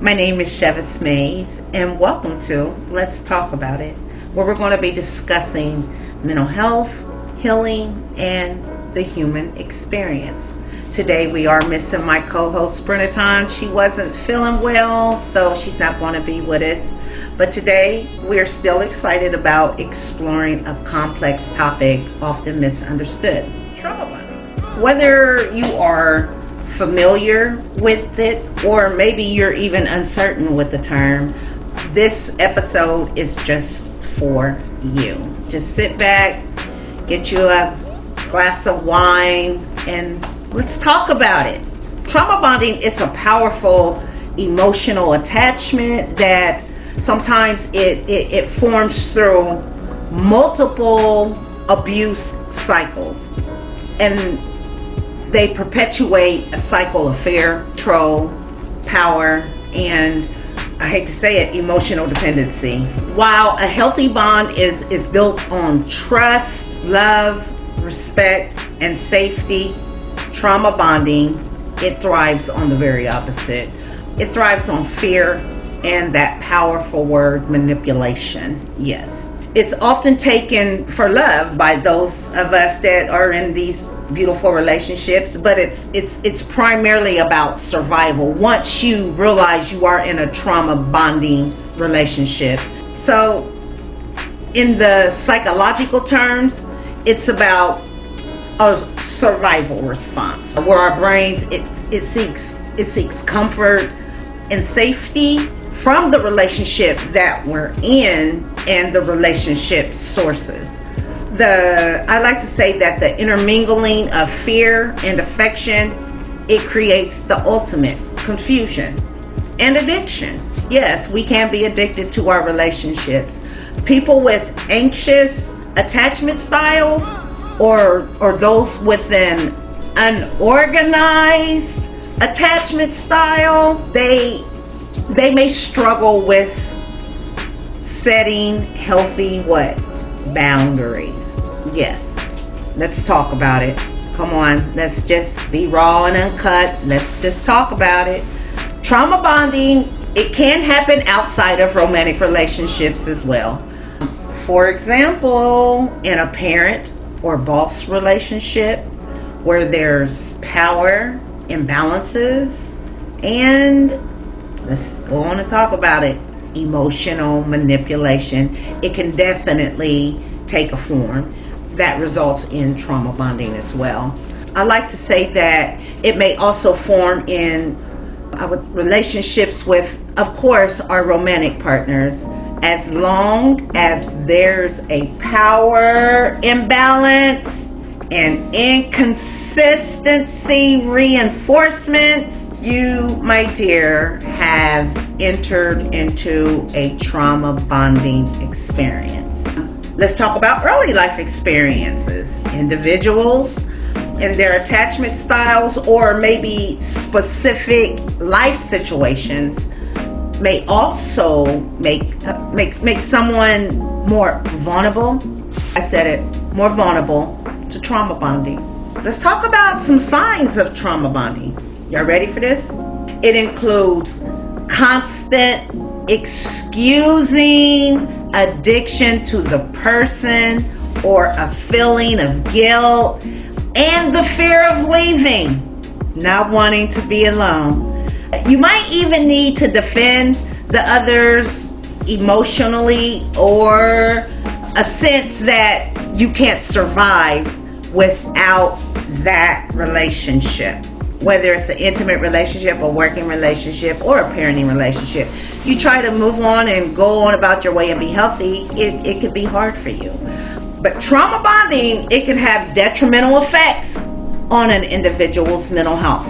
My name is Chivas Mays, and welcome to Let's Talk About It, where we're going to be discussing mental health, healing, and the human experience. Today we are missing my co-host Brennatan. She wasn't feeling well, so she's not going to be with us. But today we're still excited about exploring a complex topic often misunderstood: trauma. Whether you are familiar with it or maybe you're even uncertain with the term, this episode is just for you. Just sit back, get you a glass of wine, and let's talk about it. Trauma bonding is a powerful emotional attachment that sometimes it forms through multiple abuse cycles, and they perpetuate a cycle of fear, control, power, and I hate to say it, emotional dependency. While a healthy bond is built on trust, love, respect, and safety, trauma bonding, it thrives on the very opposite. It thrives on fear and that powerful word, manipulation. Yes. It's often taken for love by those of us that are in these beautiful relationships, but it's primarily about survival once you realize you are in a trauma bonding relationship. So in the psychological terms, it's about a survival response where our brains it seeks comfort and safety from the relationship that we're in and the relationship sources. I like to say that the intermingling of fear and affection, it creates the ultimate confusion and addiction. Yes, we can be addicted to our relationships. People with anxious attachment styles or those with an unorganized attachment style, they may struggle with setting healthy boundaries. Yes, let's talk about it. Come on, let's just be raw and uncut. Let's just talk about it. Trauma bonding, it can happen outside of romantic relationships as well. For example, in a parent or boss relationship where there's power imbalances and, let's go on and talk about it, emotional manipulation. It can definitely take a form that results in trauma bonding as well. I like to say that it may also form in relationships with, of course, our romantic partners, as long as there's a power imbalance and inconsistency reinforcements. You, my dear, have entered into a trauma bonding experience. Let's talk about early life experiences. Individuals and their attachment styles or maybe specific life situations may also make someone more vulnerable. I said it, more vulnerable to trauma bonding. Let's talk about some signs of trauma bonding. Y'all ready for this? It includes constant excusing addiction to the person or a feeling of guilt and the fear of leaving, not wanting to be alone. You might even need to defend the others emotionally or a sense that you can't survive without that relationship. Whether it's an intimate relationship, a working relationship, or a parenting relationship, you try to move on and go on about your way and be healthy, it could be hard for you. But trauma bonding, it can have detrimental effects on an individual's mental health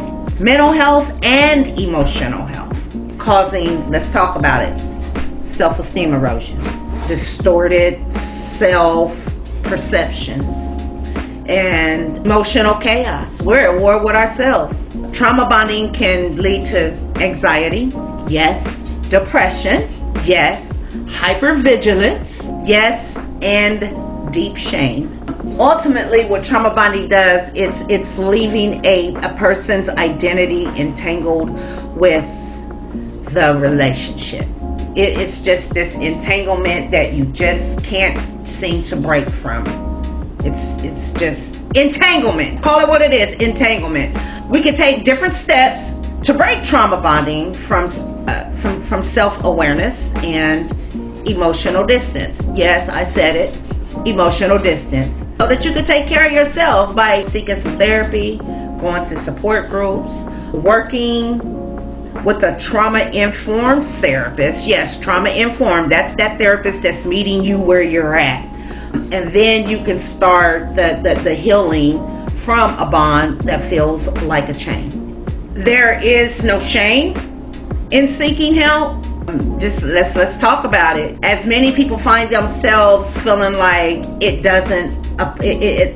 and emotional health, causing, let's talk about it, self-esteem erosion, distorted self-perceptions, and emotional chaos. We're at war with ourselves. Trauma bonding can lead to anxiety, yes, depression, yes, hypervigilance, yes, and deep shame. Ultimately, what trauma bonding does, it's leaving a person's identity entangled with the relationship. It's just this entanglement that you just can't seem to break from. It's just entanglement. Call it what it is, entanglement. We can take different steps to break trauma bonding from self-awareness and emotional distance. Yes, I said it. Emotional distance. So that you can take care of yourself by seeking some therapy, going to support groups, working with a trauma-informed therapist. Yes, trauma-informed. That's that therapist that's meeting you where you're at. And then you can start the healing from a bond that feels like a chain. There is no shame in seeking help. Just let's talk about it. As many people find themselves feeling like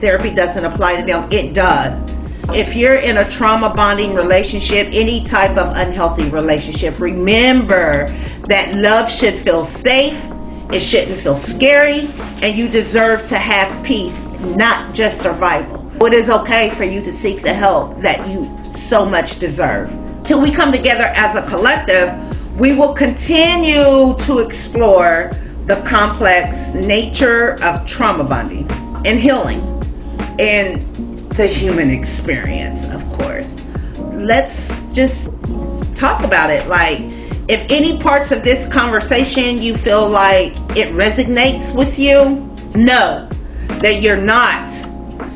therapy doesn't apply to them, it does. If you're in a trauma bonding relationship, any type of unhealthy relationship, remember that love should feel safe. It shouldn't feel scary, and you deserve to have peace, not just survival. It is okay for you to seek the help that you so much deserve. Till we come together as a collective, we will continue to explore the complex nature of trauma bonding and healing and the human experience, of course. Let's just talk about it. Like, if any parts of this conversation you feel like it resonates with you, know that you're not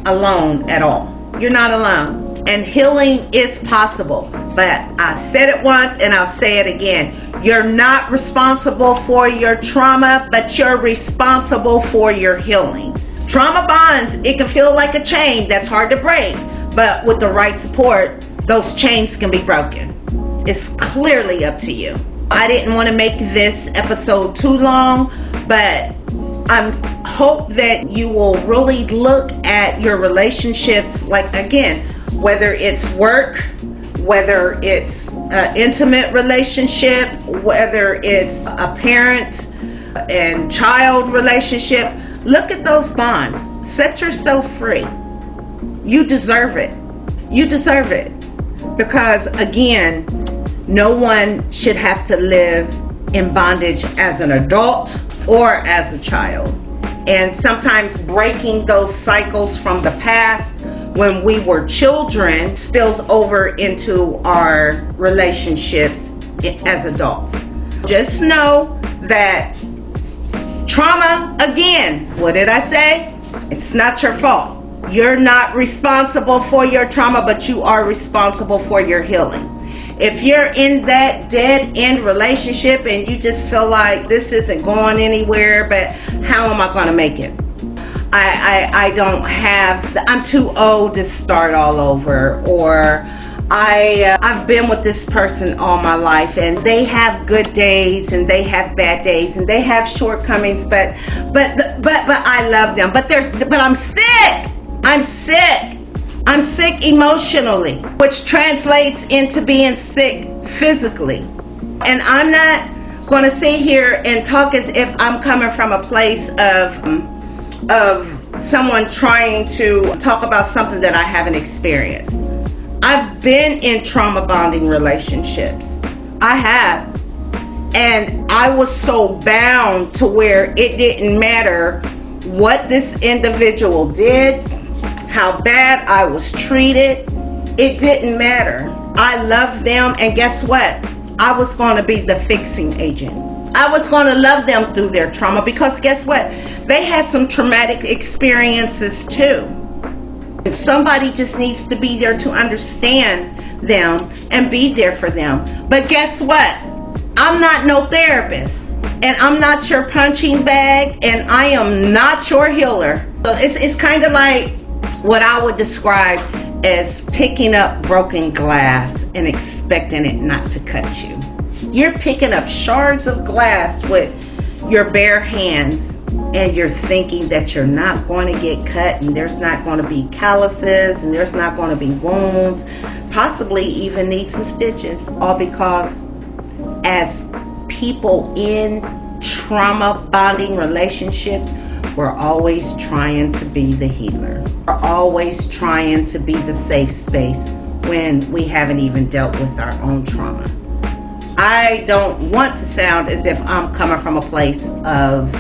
alone at all. You're not alone. And healing is possible. But I said it once and I'll say it again. You're not responsible for your trauma, but you're responsible for your healing. Trauma bonds, it can feel like a chain that's hard to break. But with the right support, those chains can be broken. It's clearly up to you. I didn't want to make this episode too long, but I hope that you will really look at your relationships, like, again, whether it's work, whether it's an intimate relationship, whether it's a parent and child relationship. Look at those bonds. Set yourself free. You deserve it. You deserve it. Because, again, no one should have to live in bondage as an adult or as a child. And sometimes breaking those cycles from the past when we were children spills over into our relationships as adults. Just know that trauma, again, what did I say? It's not your fault. You're not responsible for your trauma, but you are responsible for your healing. If you're in that dead end relationship and you just feel like this isn't going anywhere, but how am I going to make it? I don't have, I'm too old to start all over, or I've been with this person all my life and they have good days and they have bad days and they have shortcomings, but I love them. But I'm sick. I'm sick emotionally, which translates into being sick physically. And I'm not going to sit here and talk as if I'm coming from a place of someone trying to talk about something that I haven't experienced. I've been in trauma bonding relationships. I have. And I was so bound to where it didn't matter what this individual did, how bad I was treated. It didn't matter. I loved them, and guess what? I was going to be the fixing agent. I was going to love them through their trauma, because guess what? They had some traumatic experiences too. Somebody just needs to be there to understand them and be there for them. But guess what? I'm not no therapist, and I'm not your punching bag, and I am not your healer. So it's kind of like what I would describe as picking up broken glass and expecting it not to cut you. You're picking up shards of glass with your bare hands, and you're thinking that you're not going to get cut, and there's not going to be calluses, and there's not going to be wounds, possibly even need some stitches, all because as people in trauma bonding relationships, we're always trying to be the healer. We're always trying to be the safe space when we haven't even dealt with our own trauma. I don't want to sound as if I'm coming from a place of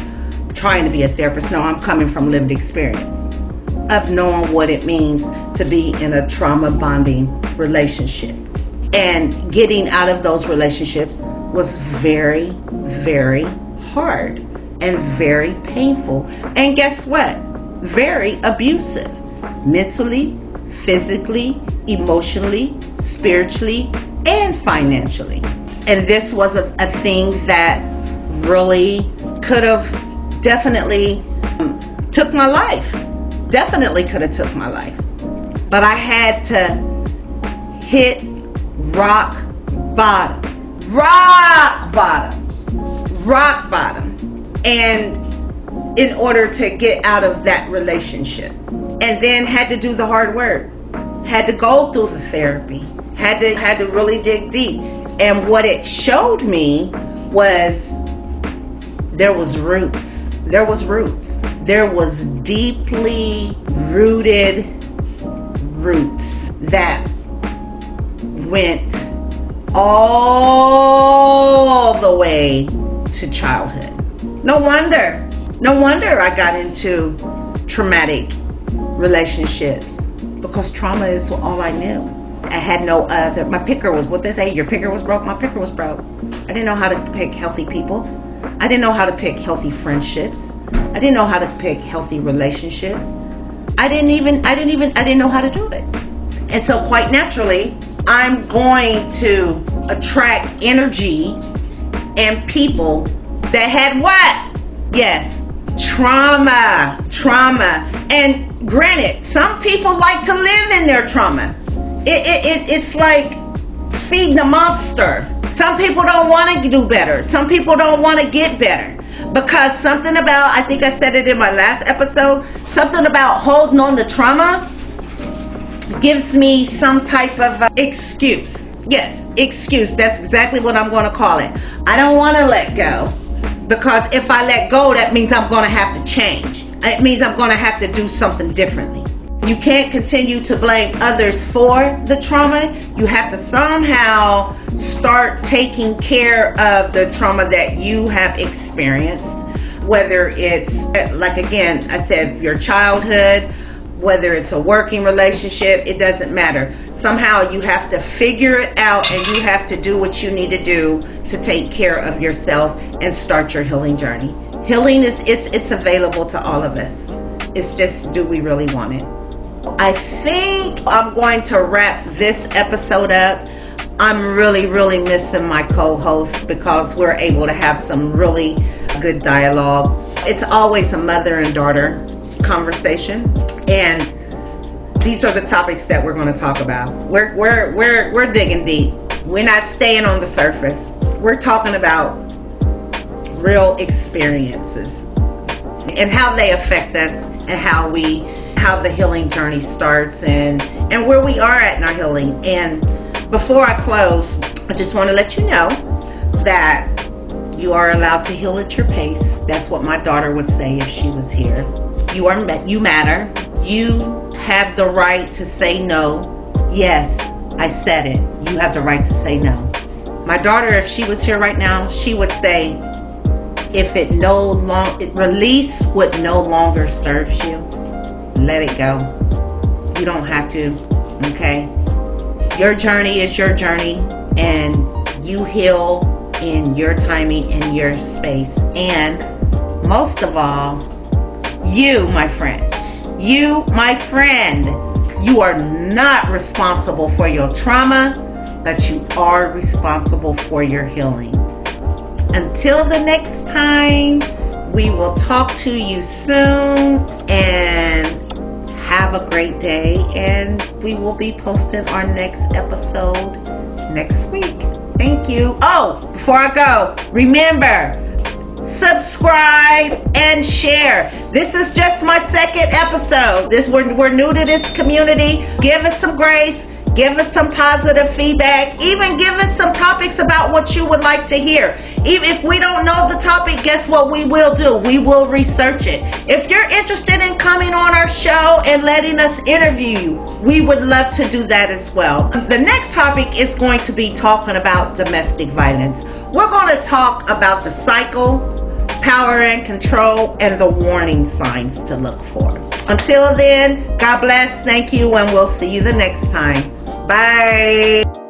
trying to be a therapist. No, I'm coming from lived experience of knowing what it means to be in a trauma bonding relationship. And getting out of those relationships was very, very hard and very painful. And guess what? Very abusive. Mentally, physically, emotionally, spiritually, and financially. And this was a thing that really could have definitely took my life. Definitely could have took my life. But I had to hit rock bottom. Rock bottom. Rock bottom. And in order to get out of that relationship. And then had to do the hard work. Had to go through the therapy. Had to really dig deep. And what it showed me was there was roots. There was roots. There was deeply rooted roots that went all the way to childhood. No wonder I got into traumatic relationships, because trauma is all I knew. I had no other. My picker was, what they say, your picker was broke. My picker was broke. I didn't know how to pick healthy people. I didn't know how to pick healthy friendships. I didn't know how to pick healthy relationships. I didn't know how to do it. And so quite naturally, I'm going to attract energy and people that had what? Yes, trauma. And granted, some people like to live in their trauma. It's like feeding a monster. Some people don't want to do better. Some people don't want to get better. Because something about, I think I said it in my last episode, something about holding on to trauma gives me some type of excuse. Yes, excuse. That's exactly what I'm going to call it. I don't want to let go. Because if I let go, that means I'm going to have to change. It means I'm going to have to do something differently. You can't continue to blame others for the trauma. You have to somehow start taking care of the trauma that you have experienced. Whether it's, like again, I said, your childhood, whether it's a working relationship, it doesn't matter. Somehow you have to figure it out, and you have to do what you need to do to take care of yourself and start your healing journey. Healing it's available to all of us. It's just, do we really want it? I think I'm going to wrap this episode up. I'm really, really missing my co-host, because we're able to have some really good dialogue. It's always a mother and daughter conversation, and these are the topics that we're going to talk about. We're digging deep. We're not staying on the surface. We're talking about real experiences and how they affect us, and how the healing journey starts, and where we are at in our healing. And before I close, I just want to let you know that you are allowed to heal at your pace. That's what my daughter would say if she was here. You matter. You have the right to say no. Yes, I said it. You have the right to say no. My daughter, if she was here right now, she would say, release what no longer serves you, let it go. You don't have to, okay? Your journey is your journey, and you heal in your timing, in your space. And most of all, you, my friend, you are not responsible for your trauma, but you are responsible for your healing. Until the next time, we will talk to you soon, and have a great day, and we will be posting our next episode next week. Thank you. Oh, before I go, remember, subscribe and share. This is just my second episode. We're new to this community. Give us some grace. Give us some positive feedback. Even give us some topics about what you would like to hear. Even if we don't know the topic, guess what we will do? We will research it. If you're interested in coming on our show and letting us interview you, we would love to do that as well. The next topic is going to be talking about domestic violence. We're going to talk about the cycle, power and control, and the warning signs to look for. Until then, God bless, thank you, and we'll see you the next time. Bye.